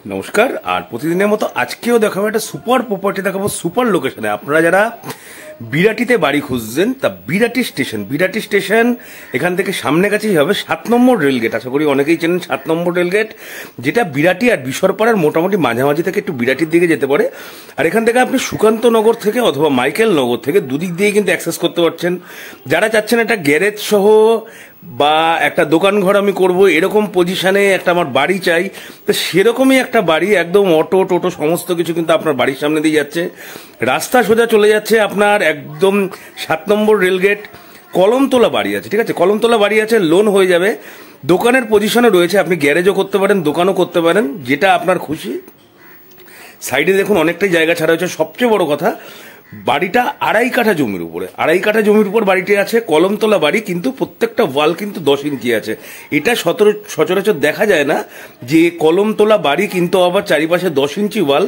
নমস্কার। আর প্রতিদিনের মতো আজকেও দেখাবো একটা সুপার প্রপার্টি, দেখাবো সুপার লোকেশনে। আপনারা যারা বিরাটিতে বাড়ি খুঁজছেন, তা বিরাটি স্টেশন এখান থেকে সামনে কাছেই হবে 7 নম্বর রেলগেট। আশা করি অনেকেই চেনেন 7 নম্বর রেলগেট, যেটা বিরাটি আর বিশরপাড়ার মোটামুটি মাঝামাঝি থেকে একটু বিরাটির দিকে যেতে পারে। আর এখান থেকে আপনি সুকান্ত নগর থেকে অথবা মাইকেল নগর থেকে দুদিক দিয়ে কিন্তু অ্যাক্সেস করতে পারছেন। যারা চাচ্ছেন একটা গ্যারেজ সহ বা একটা দোকান ঘর আমি করব, এরকম পজিশনে একটা আমার বাড়ি চাই, তো সেরকমই একটা বাড়ি, একদম অটো টোটো সমস্ত কিছু কিন্তু আপনার বাড়ির সামনে দিয়ে যাচ্ছে। রাস্তা সোজা চলে যাচ্ছে আপনার একদম 7 নম্বর রেলগেট। কলমতলা বাড়ি আছে, ঠিক আছে, কলমতলা বাড়ি আছে, লোন হয়ে যাবে। দোকানের পজিশনে রয়েছে, আপনি গ্যারেজও করতে পারেন, দোকানও করতে পারেন, যেটা আপনার খুশি। সাইডে দেখুন অনেকটাই জায়গা ছাড়া হয়েছে। সবচেয়ে বড় কথা, বাড়িটা 2.5 কাঠা জমির উপরে, 2.5 কাঠা জমির উপর বাড়িটি আছে। কলমতলা বাড়ি, কিন্তু প্রত্যেকটা ওয়াল কিন্তু 10 ইঞ্চি আছে। এটা সচরাচর দেখা যায় না যে কলমতলা বাড়ি কিন্তু আবার চারিপাশে 10 ইঞ্চি ওয়াল,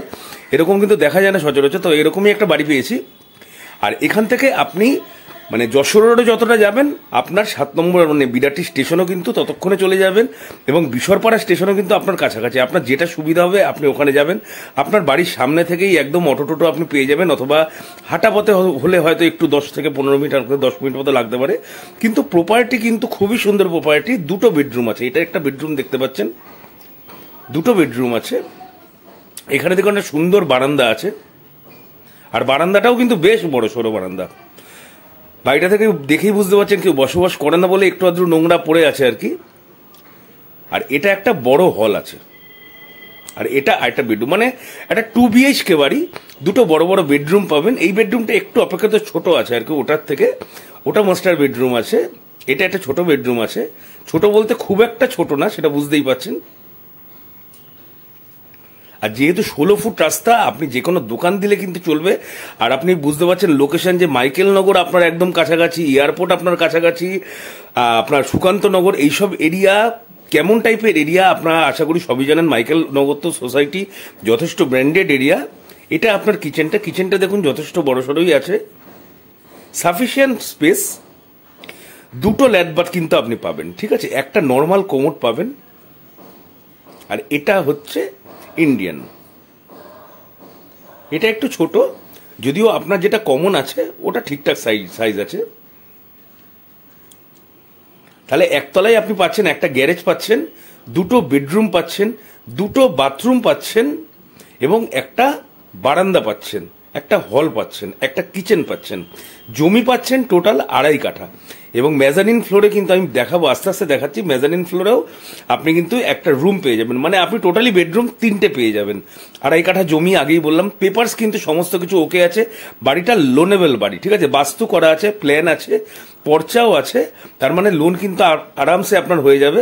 এরকম কিন্তু দেখা যায় না সচরাচর। তো এরকমই একটা বাড়ি পেয়েছি। আর এখান থেকে আপনি মানে যশোর রোডে যতটা যাবেন, আপনার 7 নম্বর মানে বিরাটি স্টেশনও কিন্তু ততক্ষণে চলে যাবেন, এবং বিশরপাড়া স্টেশনও কিন্তু আপনার কাছাকাছি। আপনার যেটা সুবিধা হবে আপনি ওখানে যাবেন। আপনার বাড়ির সামনে থেকেই একদম অটো টোটো আপনি পেয়ে যাবেন, অথবা হাঁটা পথে হলে হয়তো একটু 10 থেকে 15 মিনিট, 10 মিনিট মতো লাগতে পারে। কিন্তু প্রপার্টি কিন্তু খুবই সুন্দর প্রপার্টি। 2টো বেডরুম আছে, এটা একটা বেডরুম দেখতে পাচ্ছেন, 2টো বেডরুম আছে। এখানে দেখুন একটা সুন্দর বারান্দা আছে, আর বারান্দাটাও কিন্তু বেশ বড় সড়ো বারান্দা। বাড়িটা থেকে দেখেই বুঝতে পারছেন কেউ বসবাস করে না বলে একটু আধটু নোংরা পড়ে আছে আর কি। আর এটা একটা বড় হল আছে, আর এটা একটা বেডরুম, মানে একটা 2 BHK বাড়ি, 2টো বড় বড় বেডরুম পাবেন। এই বেডরুমটা একটু অপেক্ষাকৃত ছোট আছে আর কি ওটার থেকে, ওটা মাস্টার বেডরুম আছে। এটা একটা ছোট বেডরুম আছে, ছোট বলতে খুব একটা ছোট না, সেটা বুঝতেই পারছেন। আর যেহেতু 16 ফুট রাস্তা, আপনি যে কোনো দোকান দিলে কিন্তু চলবে। আর আপনি বুঝতে পারছেন লোকেশন, যে মাইকেল নগর আপনার একদম কাছাকাছি, এয়ারপোর্ট আপনার কাছাকাছি, আপনার সুকান্ত নগর, এইসব এরিয়া কেমন টাইপের এরিয়া আপনারা আশা করি সবই জানেন। মাইকেল নগর তো সোসাইটি, যথেষ্ট ব্র্যান্ডেড এরিয়া। এটা আপনার কিচেনটা দেখুন যথেষ্ট বড়সড়ই আছে, সাফিসিয়েন্ট স্পেস। 2টো ল্যাটবাথ কিন্তু আপনি পাবেন, ঠিক আছে, একটা নর্মাল কোমোড পাবেন। আর এটা হচ্ছে ইন্ডিয়ান, এটা একটু ছোট, যদিও আপনার যেটা কমন আছে ওটা ঠিকঠাক সাইজ আছে। তাহলে একতলায় আপনি পাচ্ছেন একটা গ্যারেজ পাচ্ছেন, 2টো বেডরুম পাচ্ছেন, 2টো বাথরুম পাচ্ছেন, এবং একটা বারান্দা পাচ্ছেন, একটা হল পাচ্ছেন, একটা কিচেন পাচ্ছেন। জমি পাচ্ছেন টোটাল 2.5 কাঠা। এবং মেজানিন ফ্লোরে কিন্তু আমি দেখাবো, আস্তে আস্তে দেখাচ্ছি, মেজানিন ফ্লোরেও আপনি কিন্তু একটা রুম পেয়ে যাবেন, মানে আপনি টোটালি বেডরুম 3টে পেয়ে যাবেন। 2.5 কাঠা জমি, আগেই বললাম। পেপারস কিন্তু সমস্ত কিছু ওকে আছে। বাড়িটা লোনেবল বাড়ি, ঠিক আছে, বাস্তু করা আছে, প্ল্যান আছে, পর্চাও আছে, তার মানে লোন কিন্তু আরামসে আপনার হয়ে যাবে।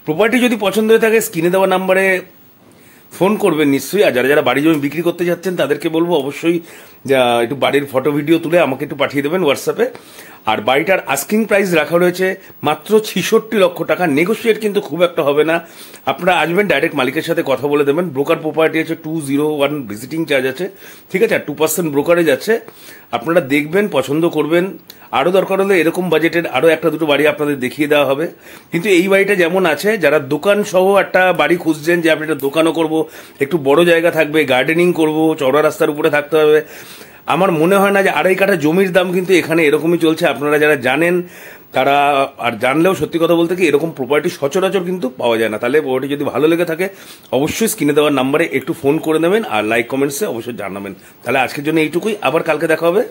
প্রপার্টি যদি পছন্দ হয়ে থাকে, স্ক্রিনে দেওয়া নাম্বারে ফোন করবেন নিশ্চয়ই। আর যারা যারা বাড়ি জমি বিক্রি করতে যাচ্ছেন তাদেরকে বলবো অবশ্যই একটু বাড়ির ফটো ভিডিও তুলে আমাকে একটু পাঠিয়ে দেবেন হোয়াটসঅ্যাপে। আর বাড়িটার আস্কিং প্রাইস রাখা রয়েছে মাত্র 66 লক্ষ টাকা। নেগোসিয়েট কিন্তু খুব একটা হবে না। আপনারা আসবেন, ডাইরেক্ট মালিকের সাথে কথা বলে দেবেন। ব্রোকার প্রপার্টি আছে, 201 ভিজিটিং চার্জ আছে, ঠিক আছে, আর 2% ব্রোকারেজ আছে। আপনারা দেখবেন, পছন্দ করবেন। আরও দরকার হলে এরকম বাজেটের আরও একটা দুটো বাড়ি আপনাদের দেখিয়ে দেওয়া হবে। কিন্তু এই বাড়িটা যেমন আছে, যারা দোকান সহ একটা বাড়ি খুঁজছেন, যে আপনি একটা দোকানও করবো, একটু বড় জায়গা থাকবে, গার্ডেনিং করব, চওড়া রাস্তার উপরে থাকতে হবে, আমার মনে হয় না যে 2.5 কাঠা জমির দাম কিন্তু এখানে এরকমই চলছে। আপনারা যারা জানেন তারা, আর জানলেও সত্যি কথা বলতে কি, এরকম প্রপার্টি সচরাচর কিন্তু পাওয়া যায় না। তাহলে প্রপার্টি যদি ভালো লেগে থাকে অবশ্যই স্ক্রিনে দেওয়ার নাম্বারে একটু ফোন করে নেবেন, আর লাইক কমেন্টসে অবশ্যই জানাবেন। তাহলে আজকের জন্য এইটুকুই, আবার কালকে দেখা হবে।